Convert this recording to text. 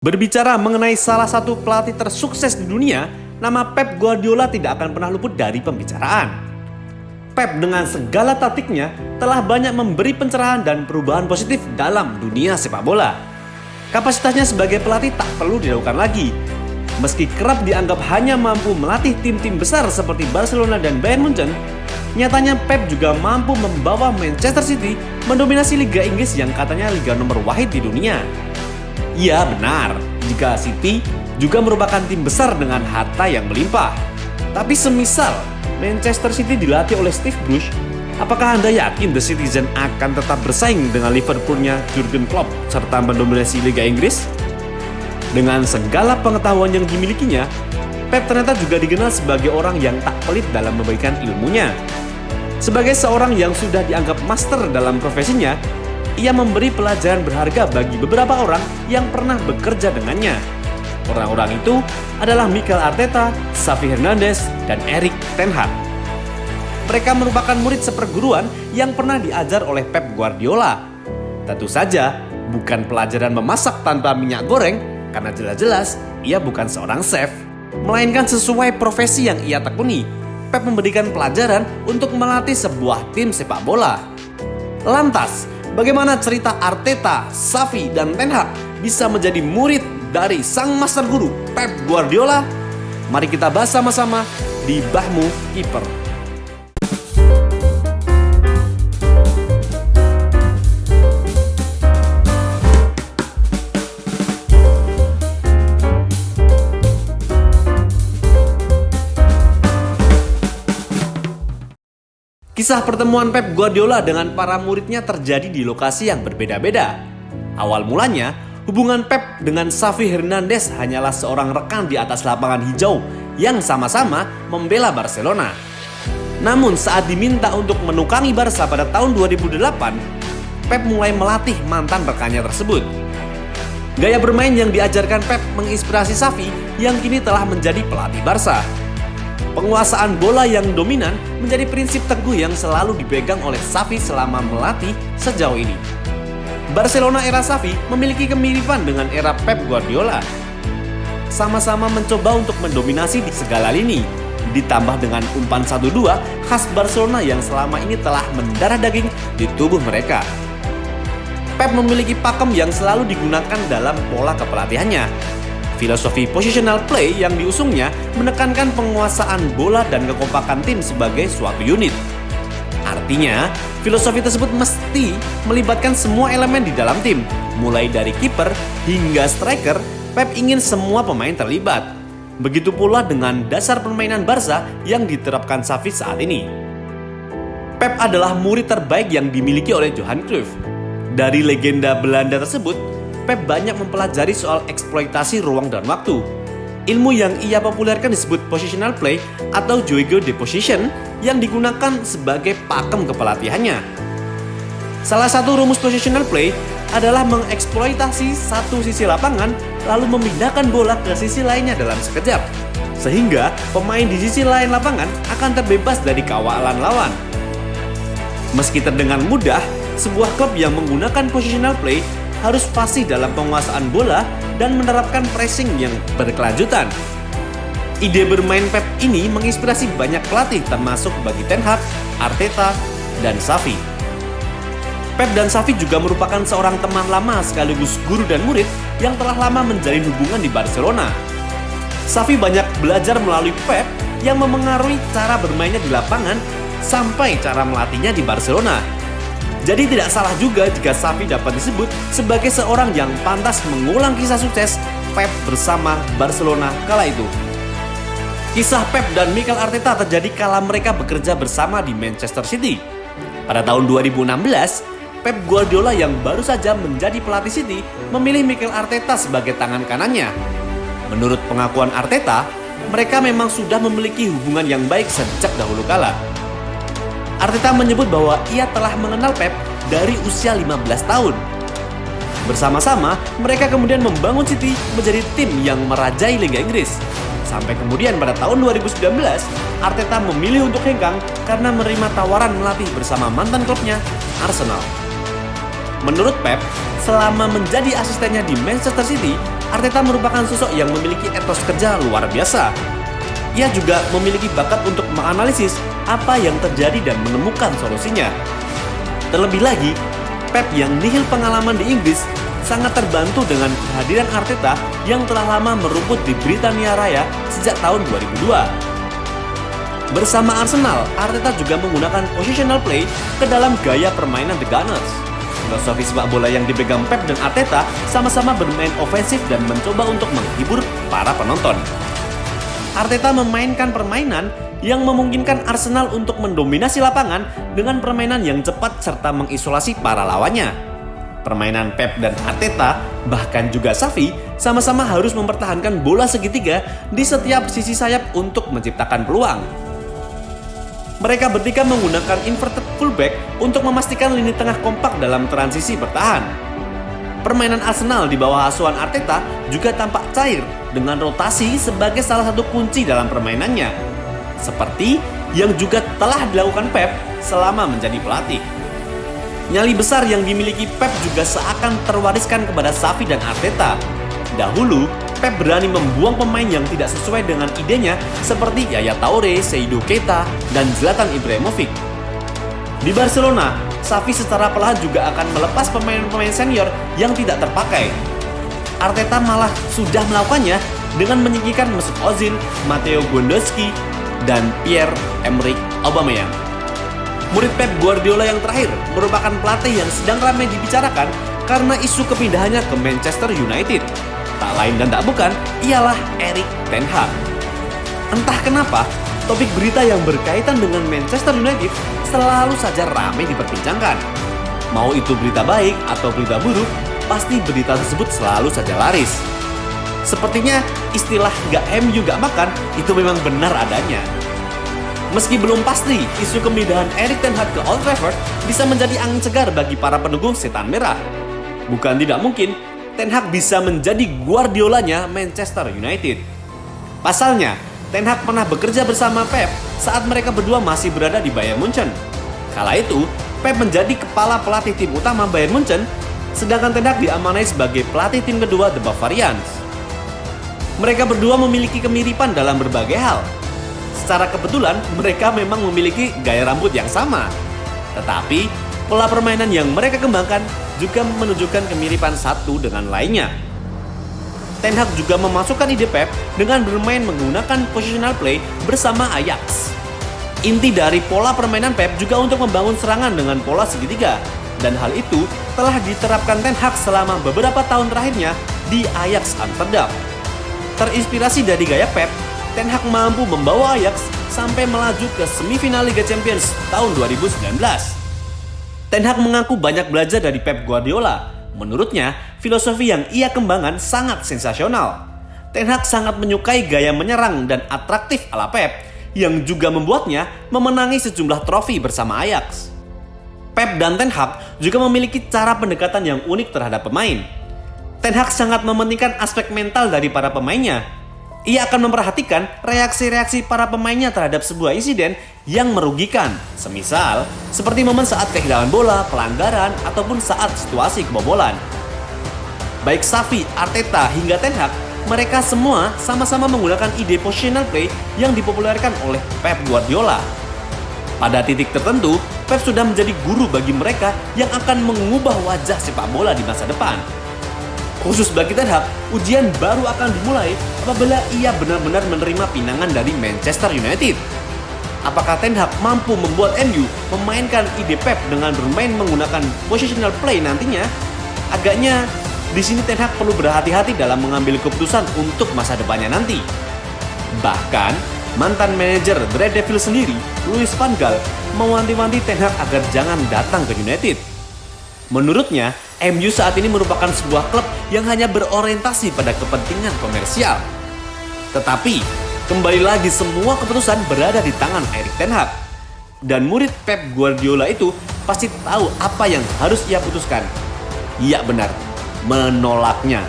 Berbicara mengenai salah satu pelatih tersukses di dunia, nama Pep Guardiola tidak akan pernah luput dari pembicaraan. Pep dengan segala taktiknya telah banyak memberi pencerahan dan perubahan positif dalam dunia sepak bola. Kapasitasnya sebagai pelatih tak perlu diragukan lagi. Meski kerap dianggap hanya mampu melatih tim-tim besar seperti Barcelona dan Bayern Munchen, nyatanya Pep juga mampu membawa Manchester City mendominasi Liga Inggris yang katanya liga nomor wahid di dunia. Iya benar, jika City juga merupakan tim besar dengan harta yang melimpah. Tapi semisal Manchester City dilatih oleh Steve Bruce, apakah Anda yakin The Citizen akan tetap bersaing dengan Liverpoolnya Jurgen Klopp serta mendominasi Liga Inggris? Dengan segala pengetahuan yang dimilikinya, Pep ternyata juga dikenal sebagai orang yang tak pelit dalam memberikan ilmunya. Sebagai seorang yang sudah dianggap master dalam profesinya, ia memberi pelajaran berharga bagi beberapa orang yang pernah bekerja dengannya. Orang-orang itu adalah Mikel Arteta, Xavi Hernandez, dan Erik ten Hag. Mereka merupakan murid seperguruan yang pernah diajar oleh Pep Guardiola. Tentu saja, bukan pelajaran memasak tanpa minyak goreng, karena jelas-jelas ia bukan seorang chef, melainkan sesuai profesi yang ia tekuni. Pep memberikan pelajaran untuk melatih sebuah tim sepak bola. Lantas, bagaimana cerita Arteta, Xavi, dan ten Hag bisa menjadi murid dari sang master guru Pep Guardiola? Mari kita bahas sama-sama di Bahmu Kiper. Kisah pertemuan Pep Guardiola dengan para muridnya terjadi di lokasi yang berbeda-beda. Awal mulanya, hubungan Pep dengan Xavi Hernandez hanyalah seorang rekan di atas lapangan hijau yang sama-sama membela Barcelona. Namun saat diminta untuk menukangi Barca pada tahun 2008, Pep mulai melatih mantan rekannya tersebut. Gaya bermain yang diajarkan Pep menginspirasi Xavi yang kini telah menjadi pelatih Barca. Penguasaan bola yang dominan menjadi prinsip teguh yang selalu dipegang oleh Xavi selama melatih sejauh ini. Barcelona era Xavi memiliki kemiripan dengan era Pep Guardiola. Sama-sama mencoba untuk mendominasi di segala lini, ditambah dengan umpan 1-2 khas Barcelona yang selama ini telah mendarah daging di tubuh mereka. Pep memiliki pakem yang selalu digunakan dalam pola kepelatihannya. Filosofi positional play yang diusungnya menekankan penguasaan bola dan kekompakan tim sebagai suatu unit. Artinya, filosofi tersebut mesti melibatkan semua elemen di dalam tim, mulai dari kiper hingga striker. Pep ingin semua pemain terlibat. Begitu pula dengan dasar permainan Barca yang diterapkan Xavi saat ini. Pep adalah murid terbaik yang dimiliki oleh Johan Cruyff. Dari legenda Belanda tersebut, Pep banyak mempelajari soal eksploitasi ruang dan waktu. Ilmu yang ia populerkan disebut positional play atau juego de position yang digunakan sebagai pakem kepelatihannya. Salah satu rumus positional play adalah mengeksploitasi satu sisi lapangan lalu memindahkan bola ke sisi lainnya dalam sekejap, sehingga pemain di sisi lain lapangan akan terbebas dari kawalan lawan. Meski terdengar mudah, sebuah klub yang menggunakan positional play harus fasih dalam penguasaan bola dan menerapkan pressing yang berkelanjutan. Ide bermain Pep ini menginspirasi banyak pelatih termasuk bagi ten Hag, Arteta, dan Xavi. Pep dan Xavi juga merupakan seorang teman lama sekaligus guru dan murid yang telah lama menjalin hubungan di Barcelona. Xavi banyak belajar melalui Pep yang memengaruhi cara bermainnya di lapangan sampai cara melatihnya di Barcelona. Jadi tidak salah juga jika Xavi dapat disebut sebagai seorang yang pantas mengulang kisah sukses Pep bersama Barcelona kala itu. Kisah Pep dan Mikel Arteta terjadi kala mereka bekerja bersama di Manchester City. Pada tahun 2016, Pep Guardiola yang baru saja menjadi pelatih City memilih Mikel Arteta sebagai tangan kanannya. Menurut pengakuan Arteta, mereka memang sudah memiliki hubungan yang baik sejak dahulu kala. Arteta menyebut bahwa ia telah mengenal Pep dari usia 15 tahun. Bersama-sama, mereka kemudian membangun City menjadi tim yang merajai Liga Inggris. Sampai kemudian pada tahun 2019, Arteta memilih untuk hengkang karena menerima tawaran melatih bersama mantan klubnya, Arsenal. Menurut Pep, selama menjadi asistennya di Manchester City, Arteta merupakan sosok yang memiliki etos kerja luar biasa. Ia juga memiliki bakat untuk menganalisis apa yang terjadi dan menemukan solusinya. Terlebih lagi, Pep yang nihil pengalaman di Inggris sangat terbantu dengan kehadiran Arteta yang telah lama merumput di Britania Raya sejak tahun 2002. Bersama Arsenal, Arteta juga menggunakan positional play ke dalam gaya permainan The Gunners. Filosofi sepak bola yang dipegang Pep dan Arteta sama-sama bermain ofensif dan mencoba untuk menghibur para penonton. Arteta memainkan permainan yang memungkinkan Arsenal untuk mendominasi lapangan dengan permainan yang cepat serta mengisolasi para lawannya. Permainan Pep dan Arteta, bahkan juga Xavi, sama-sama harus mempertahankan bola segitiga di setiap sisi sayap untuk menciptakan peluang. Mereka bertiga menggunakan inverted fullback untuk memastikan lini tengah kompak dalam transisi bertahan. Permainan Arsenal di bawah asuhan Arteta juga tampak cair dengan rotasi sebagai salah satu kunci dalam permainannya. Seperti yang juga telah dilakukan Pep selama menjadi pelatih. Nyali besar yang dimiliki Pep juga seakan terwariskan kepada Xavi dan Arteta. Dahulu, Pep berani membuang pemain yang tidak sesuai dengan idenya seperti Yaya Toure, Seydou Keita, dan Zlatan Ibrahimovic. Di Barcelona, Xavi secara perlahan juga akan melepas pemain-pemain senior yang tidak terpakai. Arteta malah sudah melakukannya dengan menyingkirkan Mesut Ozil, Matteo Guendouzi, dan Pierre-Emerick Aubameyang. Murid Pep Guardiola yang terakhir merupakan pelatih yang sedang ramai dibicarakan karena isu kepindahannya ke Manchester United. Tak lain dan tak bukan, ialah Erik ten Hag. Entah kenapa, topik berita yang berkaitan dengan Manchester United selalu saja ramai diperbincangkan. Mau itu berita baik atau berita buruk, pasti berita tersebut selalu saja laris. Sepertinya istilah "gak MU gak makan" itu memang benar adanya. Meski belum pasti, isu kemindahan Erik ten Hag ke Old Trafford bisa menjadi angin segar bagi para pendukung setan merah. Bukan tidak mungkin, Ten Hag bisa menjadi Guardiolanya Manchester United. Pasalnya, Ten Hag pernah bekerja bersama Pep saat mereka berdua masih berada di Bayern Munchen. Kala itu, Pep menjadi kepala pelatih tim utama Bayern Munchen, sedangkan Ten Hag diamanai sebagai pelatih tim kedua The Bavarians. Mereka berdua memiliki kemiripan dalam berbagai hal. Secara kebetulan, mereka memang memiliki gaya rambut yang sama. Tetapi, pola permainan yang mereka kembangkan juga menunjukkan kemiripan satu dengan lainnya. Ten Hag juga memasukkan ide Pep dengan bermain menggunakan positional play bersama Ajax. Inti dari pola permainan Pep juga untuk membangun serangan dengan pola segitiga, dan hal itu telah diterapkan Ten Hag selama beberapa tahun terakhirnya di Ajax Amsterdam. Terinspirasi dari gaya Pep, Ten Hag mampu membawa Ajax sampai melaju ke semifinal Liga Champions tahun 2019. Ten Hag mengaku banyak belajar dari Pep Guardiola. Menurutnya, filosofi yang ia kembangkan sangat sensasional. Ten Hag sangat menyukai gaya menyerang dan atraktif ala Pep, yang juga membuatnya memenangi sejumlah trofi bersama Ajax. Pep dan Ten Hag juga memiliki cara pendekatan yang unik terhadap pemain. Ten Hag sangat mementingkan aspek mental dari para pemainnya. Ia akan memperhatikan reaksi-reaksi para pemainnya terhadap sebuah insiden yang merugikan, semisal seperti momen saat kehilangan bola, pelanggaran, ataupun saat situasi kebobolan. Baik Xavi, Arteta, hingga Ten Hag, mereka semua sama-sama menggunakan ide positional play yang dipopulerkan oleh Pep Guardiola. Pada titik tertentu, Pep sudah menjadi guru bagi mereka yang akan mengubah wajah sepak bola di masa depan. Khusus bagi Ten Hag, ujian baru akan dimulai apabila ia benar-benar menerima pinangan dari Manchester United. Apakah Ten Hag mampu membuat MU memainkan ide Pep dengan bermain menggunakan positional play nantinya? Agaknya di sini Ten Hag perlu berhati-hati dalam mengambil keputusan untuk masa depannya nanti. Bahkan, mantan manajer The Red Devils sendiri, Louis van Gaal, mewanti-wanti Ten Hag agar jangan datang ke United. Menurutnya, MU saat ini merupakan sebuah klub yang hanya berorientasi pada kepentingan komersial. Tetapi, kembali lagi semua keputusan berada di tangan Erik ten Hag. Dan murid Pep Guardiola itu pasti tahu apa yang harus ia putuskan. Iya benar, menolaknya.